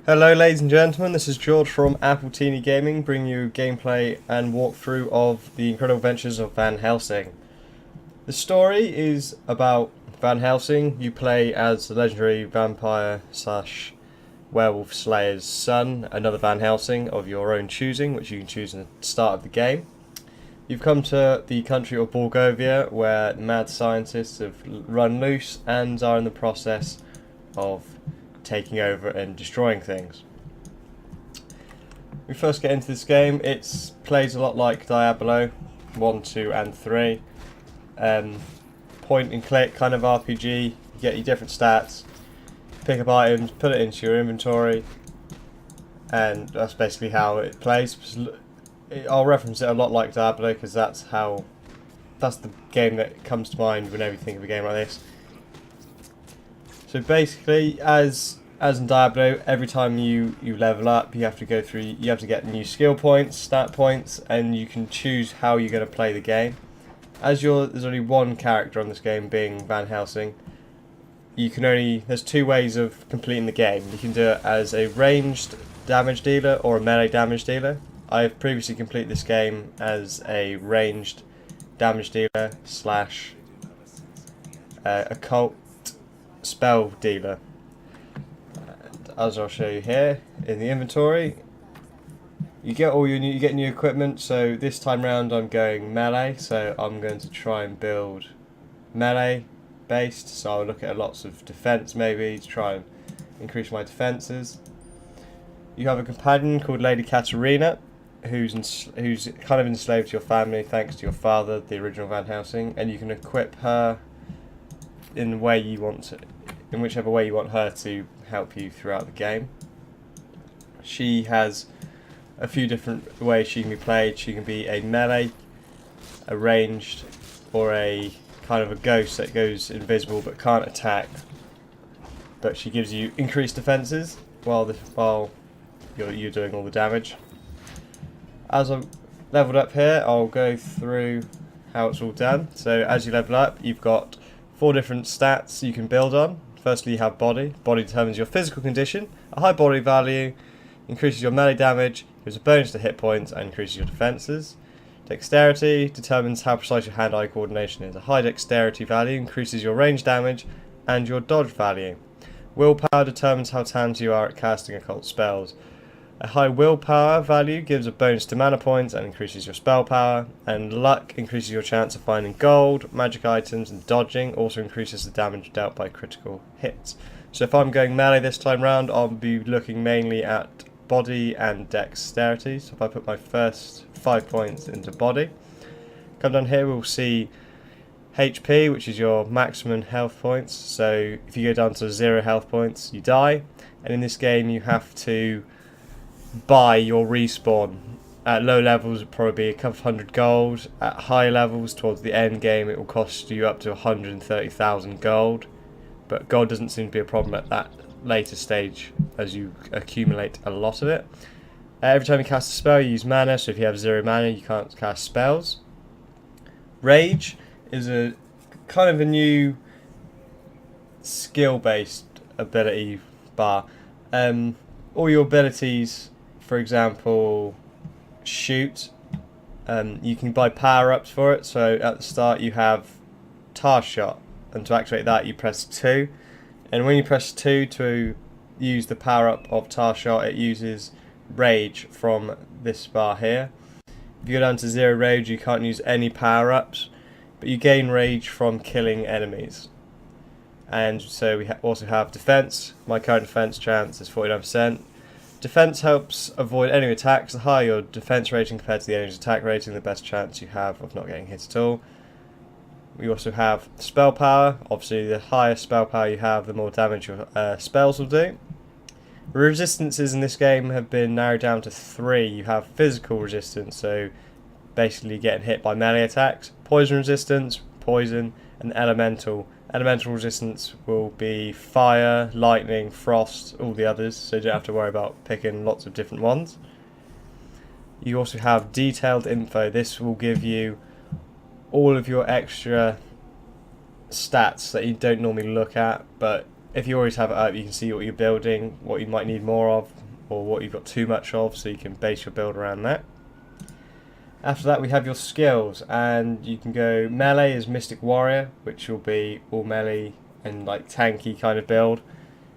Hello ladies and gentlemen, this is George from Apple Teeny Gaming, bringing you gameplay and walkthrough of the incredible adventures of Van Helsing. The story is about Van Helsing. You play as the legendary vampire slash werewolf slayer's son, another Van Helsing of your own choosing, which you can choose at the start of the game. You've come to the country of Borgovia, where mad scientists have run loose and are in the process of taking over and destroying things. We first get into this game. It plays a lot like Diablo 1, 2 and 3. Point and click kind of RPG. You get your different stats, pick up items, put it into your inventory, and that's basically how it plays. I'll reference it a lot like Diablo because that's the game that comes to mind whenever you think of a game like this. So basically, as in Diablo, every time you level up, you have to get new skill points, stat points, and you can choose how you're going to play the game. There's only one character on this game, being Van Helsing. There's two ways of completing the game. You can do it as a ranged damage dealer or a melee damage dealer. I've previously completed this game as a ranged damage dealer slash occult spell dealer. And as I'll show you here in the inventory, you get new equipment. So this time round I'm going melee, so I'm going to try and build melee based, so I'll look at lots of defense maybe to try and increase my defenses. You have a companion called Lady Katarina, who's kind of enslaved to your family thanks to your father, the original Van Helsing, and you can equip her in whichever way you want her to help you throughout the game. She has a few different ways she can be played. She can be a melee, a ranged, or a kind of a ghost that goes invisible but can't attack, but she gives you increased defenses while you're doing all the damage. As I'm leveled up here, I'll go through how it's all done. So as you level up, you've got 4 different stats you can build on. Firstly, you have body. Body determines your physical condition. A high body value increases your melee damage, gives a bonus to hit points, and increases your defenses. Dexterity determines how precise your hand-eye coordination is. A high dexterity value increases your range damage and your dodge value. Willpower determines how talented you are at casting occult spells. A high willpower value gives a bonus to mana points and increases your spell power, and luck increases your chance of finding gold, magic items, and dodging also increases the damage dealt by critical hits. So if I'm going melee this time round, I'll be looking mainly at body and dexterity. So if I put my first 5 points into body, come down here we'll see HP, which is your maximum health points. So if you go down to 0 health points, you die, and in this game you have to buy your respawn. At low levels it'll probably be a couple of hundred gold. At high levels towards the end game it will cost you up to 130,000 gold, but gold doesn't seem to be a problem at that later stage as you accumulate a lot of it. Every time you cast a spell you use mana, so if you have 0 mana you can't cast spells. Rage is a kind of a new skill based ability bar. All your abilities, for example, shoot, you can buy power-ups for it. So at the start you have tar shot, and to activate that you press 2, and when you press 2 to use the power-up of tar shot, it uses rage from this bar here. If you go down to 0 rage you can't use any power-ups, but you gain rage from killing enemies. And so we also have defense. My current defense chance is 49%. Defense helps avoid enemy attacks. The higher your defense rating compared to the enemy's attack rating, the best chance you have of not getting hit at all. We also have spell power. Obviously, the higher spell power you have, the more damage your spells will do. Resistances in this game have been narrowed down to 3. You have physical resistance, so basically getting hit by melee attacks. Poison resistance, poison, and elemental. Elemental resistance will be fire, lightning, frost, all the others, so you don't have to worry about picking lots of different ones. You also have detailed info. This will give you all of your extra stats that you don't normally look at, but if you always have it up, you can see what you're building, what you might need more of, or what you've got too much of, so you can base your build around that. After that, we have your skills, and you can go melee as Mystic Warrior, which will be all melee and like tanky kind of build.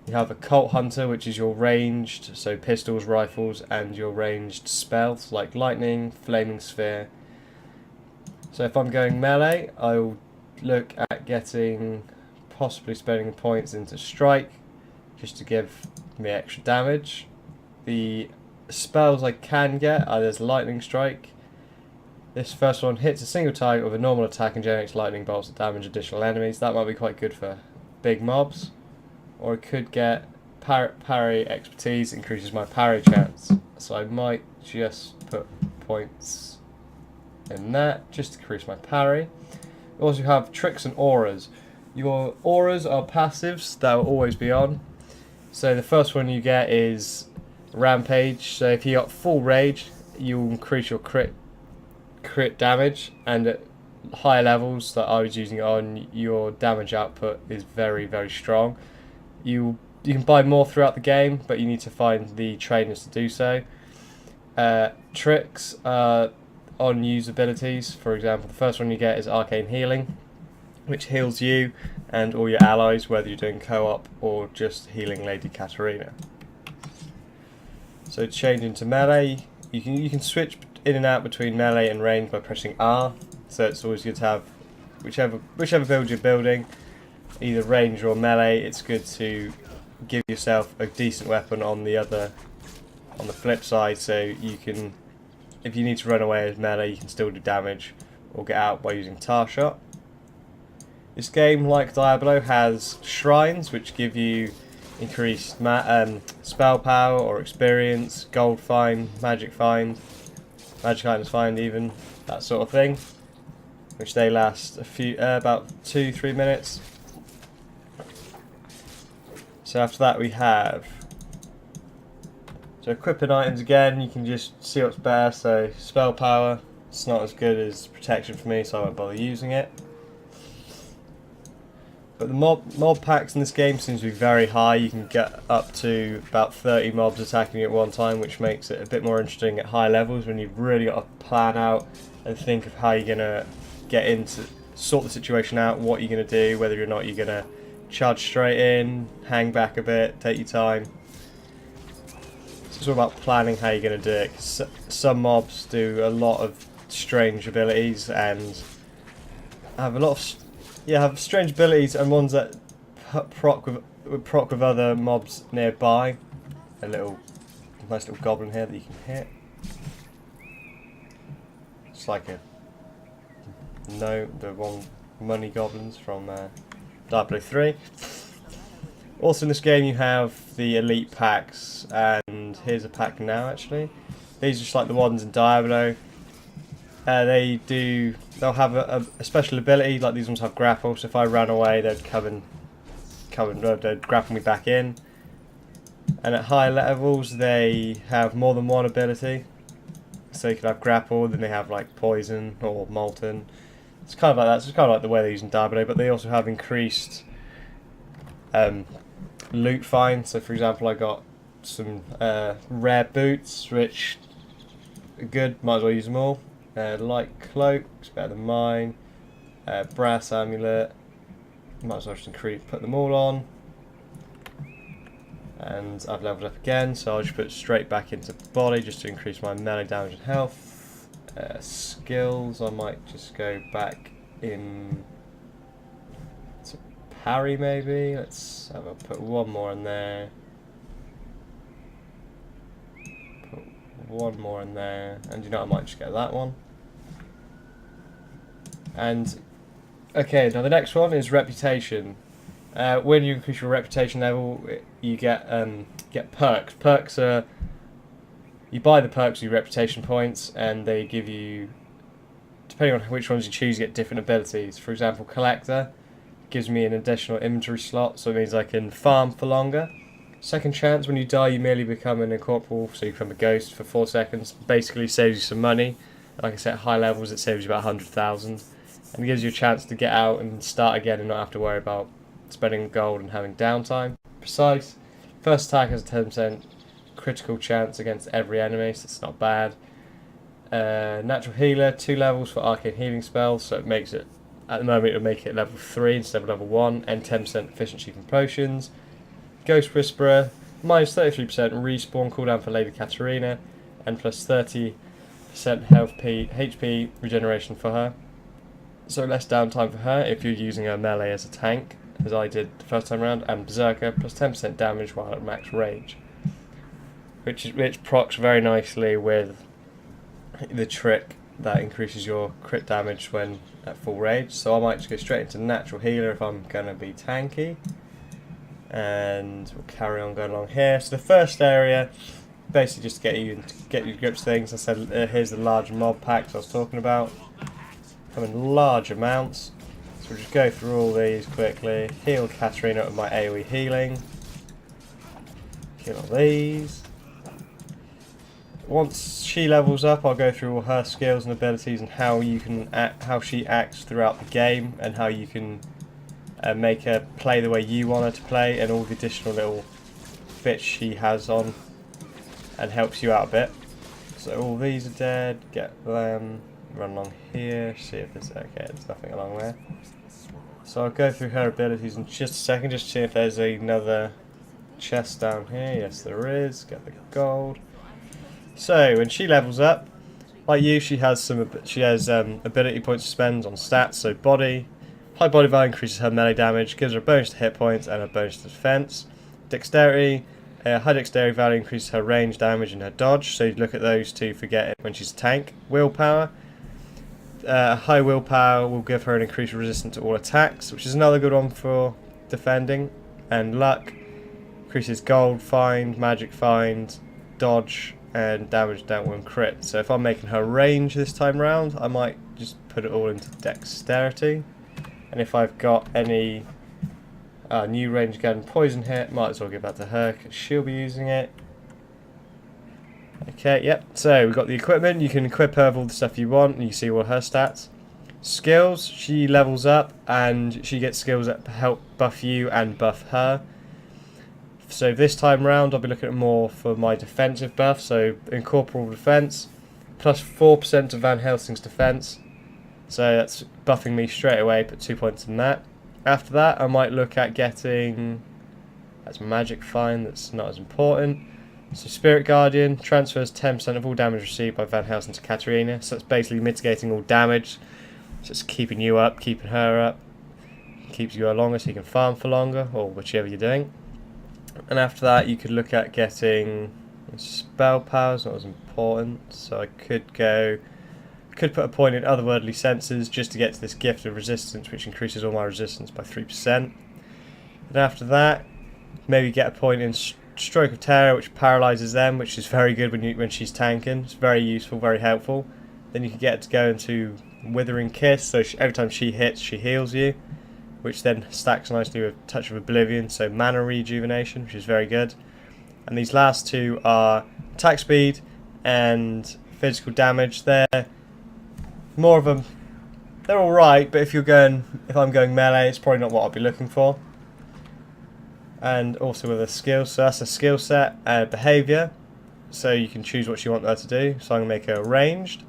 You have Occult Hunter, which is your ranged, so pistols, rifles, and your ranged spells like lightning, flaming sphere. So if I'm going melee, I'll look at possibly spending points into strike, just to give me extra damage. The spells I can get are there's lightning strike. This first one hits a single target with a normal attack and generates lightning bolts that damage additional enemies. That might be quite good for big mobs. Or I could get parry expertise, increases my parry chance. So I might just put points in that, just to increase my parry. We also have tricks and auras. Your auras are passives that will always be on. So the first one you get is Rampage. So if you got full rage, you'll increase your crit damage, and at higher levels that I was using it on, your damage output is very, very strong. You can buy more throughout the game, but you need to find the trainers to do so. Tricks on usabilities. For example, the first one you get is Arcane Healing, which heals you and all your allies, whether you're doing co-op or just healing Lady Katarina. So changing to melee, you can switch in and out between melee and range by pressing R. So it's always good to have whichever build you're building, either range or melee. It's good to give yourself a decent weapon on the flip side, so you can, if you need to run away as melee, you can still do damage or get out by using Tar Shot. This game, like Diablo, has shrines which give you increased spell power or experience, gold find, magic items find even, that sort of thing, which they last about 2-3 minutes. So after that we have, so equipping items again, you can just see what's better. So spell power, it's not as good as protection for me, so I won't bother using it. But the mob packs in this game seems to be very high. You can get up to about 30 mobs attacking you at one time, which makes it a bit more interesting at high levels, when you've really got to plan out and think of how you're going to sort the situation out, what you're going to do, whether or not you're going to charge straight in, hang back a bit, take your time. It's all about planning how you're going to do it, 'cause some mobs do a lot of strange abilities and have a lot of have strange abilities, and ones that proc with other mobs nearby. A nice little goblin here that you can hit. It's like the one money goblins from Diablo 3. Also in this game you have the elite packs, and here's a pack now actually. These are just like the ones in Diablo. They'll have a special ability, like these ones have grapple, so if I ran away they'd they'd grapple me back in. And at higher levels they have more than one ability. So you could have grapple, then they have like poison or molten. It's kind of like that, so it's kind of like the way they're using Diablo, but they also have increased loot find. So for example, I got some rare boots, which are good, might as well use them all. Light cloak, it's better than mine. Brass amulet, might as well just put them all on. And I've leveled up again, so I'll just put it straight back into body just to increase my melee damage and health. Skills, I might just go back in to parry maybe. Let's put one more in there. One more in there, and you know I might just get that one. And okay, now the next one is reputation. When you increase your reputation level, you get perks. Perks are, you buy the perks with your reputation points, and they give you, depending on which ones you choose, you get different abilities. For example, collector gives me an additional inventory slot, so it means I can farm for longer. Second chance, when you die you merely become an incorporeal, so you become a ghost for 4 seconds. Basically saves you some money. Like I said, at high levels it saves you about 100,000. And gives you a chance to get out and start again and not have to worry about spending gold and having downtime. Precise. First attack has a 10% critical chance against every enemy, so it's not bad. Natural healer, 2 levels for arcane healing spells, so it makes it, at the moment it'll make it level 3 instead of level 1, and 10% efficiency from potions. Ghost Whisperer, minus 33% respawn cooldown for Lady Katarina, and plus 30% HP regeneration for her. So less downtime for her if you're using her melee as a tank, as I did the first time around, and Berserker, plus 10% damage while at max range. Which procs very nicely with the trick that increases your crit damage when at full range. So I might just go straight into natural healer if I'm going to be tanky. And we'll carry on going along here. So the first area, basically just to get you grips things. I said here's the large mob packs I was talking about. Come in large amounts. So we'll just go through all these quickly. Heal Katarina with my AoE healing. Heal all these. Once she levels up, I'll go through all her skills and abilities and how she acts throughout the game, and how you can make her play the way you want her to play, and all the additional little bits she has on and helps you out a bit. So all these are dead, get them, run along here, see if there's, okay, there's nothing along there. So I'll go through her abilities in just a second, just to see if there's another chest down here. Yes there is, get the gold. So when she levels up, like you, she has ability points to spend on stats. So body, high body value increases her melee damage, gives her a bonus to hit points and a bonus to defense. Dexterity, high dexterity value increases her range damage and her dodge. So you look at those two for getting when she's a tank. Willpower, high willpower will give her an increased resistance to all attacks, which is another good one for defending. And luck increases gold find, magic find, dodge, and damage dealt when crit. So if I'm making her range this time round, I might just put it all into dexterity. And if I've got any new range gun poison hit, might as well give that to her because she'll be using it. Okay, yep. So we've got the equipment. You can equip her with all the stuff you want, and you see all her stats. Skills, she levels up and she gets skills that help buff you and buff her. So this time round, I'll be looking at more for my defensive buff. So incorporeal defense, plus 4% of Van Helsing's defense. So that's buffing me straight away. Put 2 points in that. After that, I might look at getting, that's magic find. That's not as important. So Spirit Guardian transfers 10% of all damage received by Van Helsing to Katarina. So that's basically mitigating all damage. So it's keeping you up, keeping her up, keeps you longer so you can farm for longer, or whichever you're doing. And after that, you could look at getting spell powers, not as important. So I could put a point in otherworldly senses just to get to this gift of resistance, which increases all my resistance by 3%. And after that, maybe get a point in stroke of terror, which paralyzes them, which is very good when she's tanking. It's very useful, very helpful. Then you can get it to go into withering kiss, so every time she hits, she heals you, which then stacks nicely with Touch of Oblivion, so mana rejuvenation, which is very good. And these last two are attack speed and physical damage. They're more of them. They're all right, but if I'm going melee, it's probably not what I'll be looking for. And also with a skill, so that's a skill set. Behavior, so you can choose what you want her to do. So I'm going to make her ranged.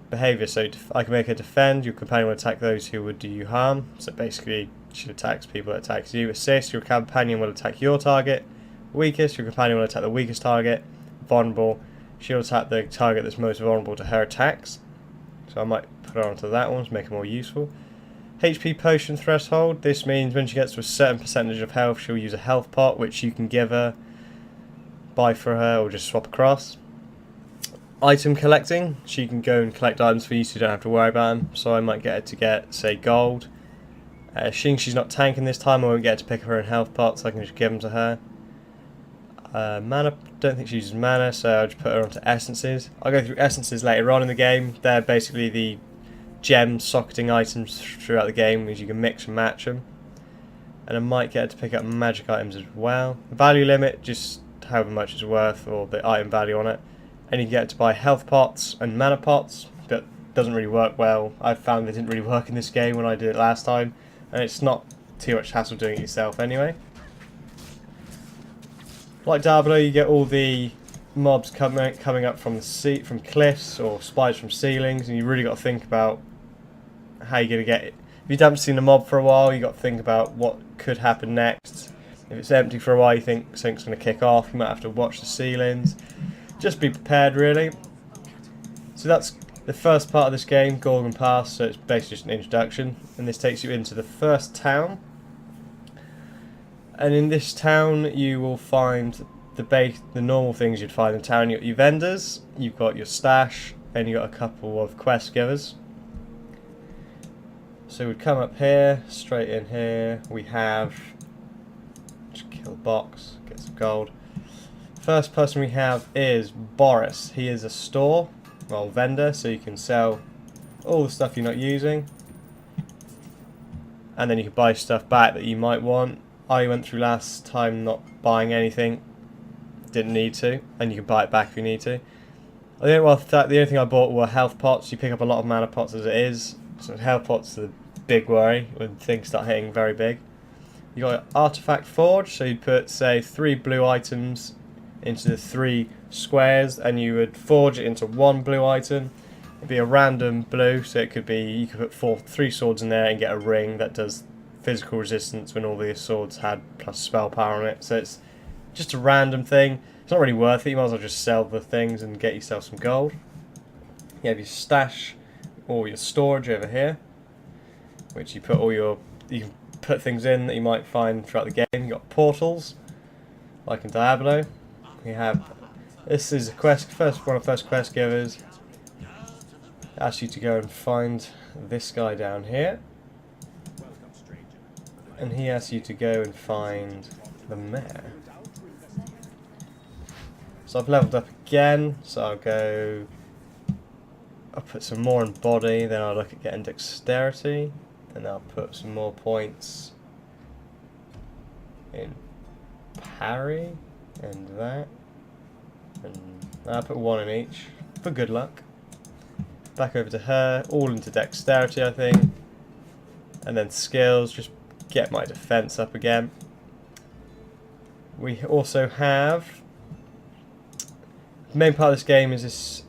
Behavior, so I can make her defend. Your companion will attack those who would do you harm. So basically, she attacks people that attacks you. Assist, your companion will attack your target. Weakest, your companion will attack the weakest target. Vulnerable, she'll attack the target that's most vulnerable to her attacks. So I might put her onto that one to make it more useful. HP potion threshold, this means when she gets to a certain percentage of health, she'll use a health pot, which you can give her, buy for her, or just swap across. Item collecting, she can go and collect items for you so you don't have to worry about them. So I might get her to get, say, gold. She's not tanking this time, I won't get her to pick up her own health pots, so I can just give them to her. Mana, don't think she uses mana, so I'll just put her onto essences. I'll go through essences later on in the game. They're basically the gem socketing items throughout the game, because you can mix and match them. And I might get her to pick up magic items as well. Value limit, just however much it's worth, or the item value on it. And you can get her to buy health pots and mana pots, but doesn't really work well. I found it didn't really work in this game when I did it last time, and it's not too much hassle doing it yourself anyway. Like Diablo, you get all the mobs coming up from from cliffs or spiders from ceilings, and you really got to think about how you're going to get it. If you haven't seen a mob for a while, you got to think about what could happen next. If it's empty for a while, you think something's going to kick off. You might have to watch the ceilings. Just be prepared, really. So that's the first part of this game, Gorgon Pass. So it's basically just an introduction, and this takes you into the first town. And in this town, you will find the normal things you'd find in town. You've got your vendors, you've got your stash, and you've got a couple of quest givers. So we'd come up here, straight in here. We have, just kill the box, get some gold. First person we have is Boris. He is a store, well, vendor, so you can sell all the stuff you're not using, and then you can buy stuff back that you might want. I went through last time not buying anything, didn't need to, and you can buy it back if you need to. I think, well, the only thing I bought were health pots. You pick up a lot of mana pots as it is, so health pots are the big worry when things start hitting very big. You got an artifact forge, so you'd put, say, 3 blue items into the 3 squares, and you would forge it into 1 blue item. It'd be a random blue, so it could be, you could put 3 swords in there and get a ring that does physical resistance when all these swords had plus spell power on it. So it's just a random thing. It's not really worth it. You might as well just sell the things and get yourself some gold. You have your stash or your storage over here, which you put all your, you can put things in that you might find throughout the game. You've got portals, like in Diablo. You have, this is a quest, one of the first quest givers. It asks you to go and find this guy down here. And he asks you to go and find the mayor. So I've leveled up again, so I'll put some more in body, then I'll look at getting dexterity, and I'll put some more points in parry, and that, and I'll put 1 in each, for good luck. Back over to her, all into dexterity I think, and then skills, just get my defense up again. We also have, the main part of this game is this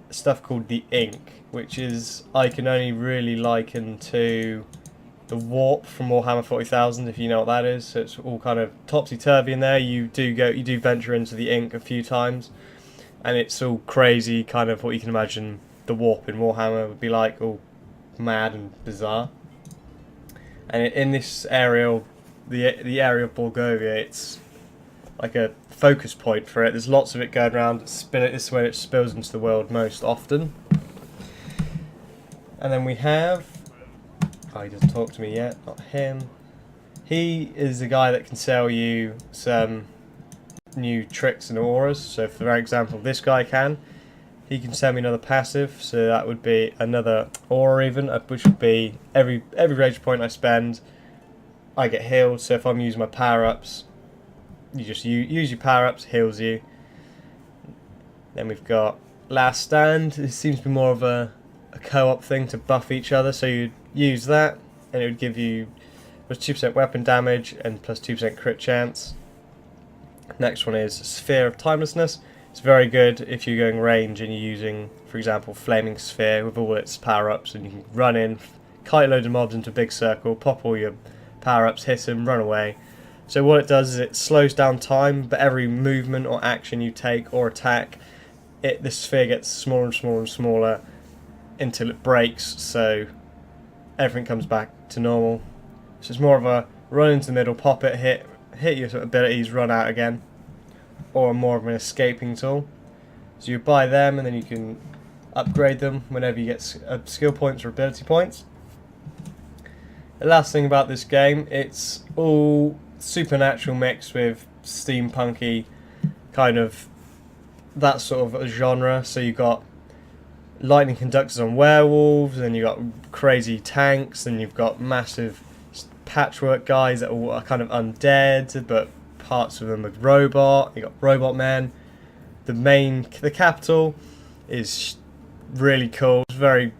stuff called the ink, which is, I can only really liken to the warp from Warhammer 40,000, if you know what that is. So it's all kind of topsy-turvy in there. You do venture into the ink a few times, and it's all crazy, kind of what you can imagine the warp in Warhammer would be like, all mad and bizarre. And in this area, the area of Bulgovia, it's like a focus point for it. There's lots of it going around. This is where it spills into the world most often. And then we have, oh, he doesn't talk to me yet, not him. He is the guy that can sell you some new tricks and auras. So for example, this guy can. He can send me another passive, so that would be another aura even, which would be every rage point I spend, I get healed. So if I'm using my power-ups, you just use your power-ups, heals you. Then we've got Last Stand. This seems to be more of a co-op thing to buff each other, so you'd use that, and it would give you plus 2% weapon damage and plus 2% crit chance. Next one is Sphere of Timelessness. It's very good if you're going range and you're using, for example, Flaming Sphere with all its power-ups, and you can run in, kite loads of mobs into a big circle, pop all your power-ups, hit them, run away. So what it does is it slows down time, but every movement or action you take or attack, the sphere gets smaller and smaller and smaller until it breaks, so everything comes back to normal. So it's more of a run into the middle, pop it, hit your abilities, run out again. Or more of an escaping tool. So you buy them and then you can upgrade them whenever you get skill points or ability points. The last thing about this game, it's all supernatural mixed with steampunky kind of that sort of a genre. So you've got lightning conductors on werewolves, and you've got crazy tanks, and you've got massive patchwork guys that are kind of undead, but parts of them with robot. You got robot men. The capital is really cool. It's very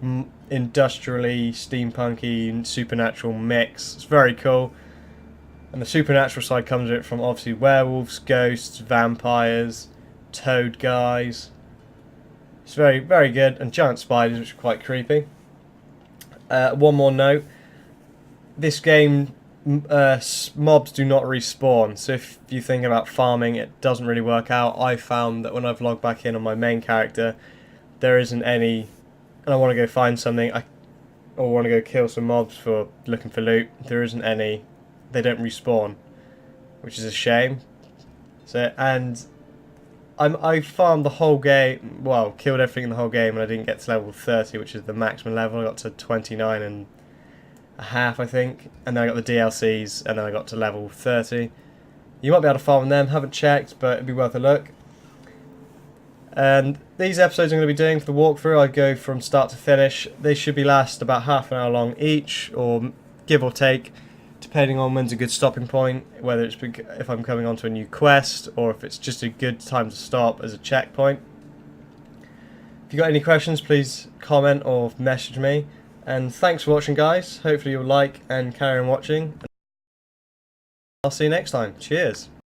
industrially steampunky and supernatural mix. It's very cool. And the supernatural side comes with it from obviously werewolves, ghosts, vampires, toad guys. It's very, very good. And giant spiders, which are quite creepy. One more note. This game, mobs do not respawn. So if you think about farming, it doesn't really work out. I found that when I've logged back in on my main character, there isn't any, and I want to go find something, or want to go kill some mobs for looking for loot, there isn't any. They don't respawn, which is a shame. So, and I farmed the whole game, well, killed everything in the whole game, and I didn't get to level 30, which is the maximum level. I got to 29 and a half, I think, and then I got the DLCs, and then I got to level 30. You might be able to farm them, haven't checked, but it'd be worth a look. And these episodes I'm going to be doing for the walkthrough, I go from start to finish. They should be last about half an hour long each, or give or take, depending on when's a good stopping point, whether it's if I'm coming onto a new quest, or if it's just a good time to stop as a checkpoint. If you've got any questions, please comment or message me. And thanks for watching, guys. Hopefully you'll like and carry on watching. I'll see you next time. Cheers.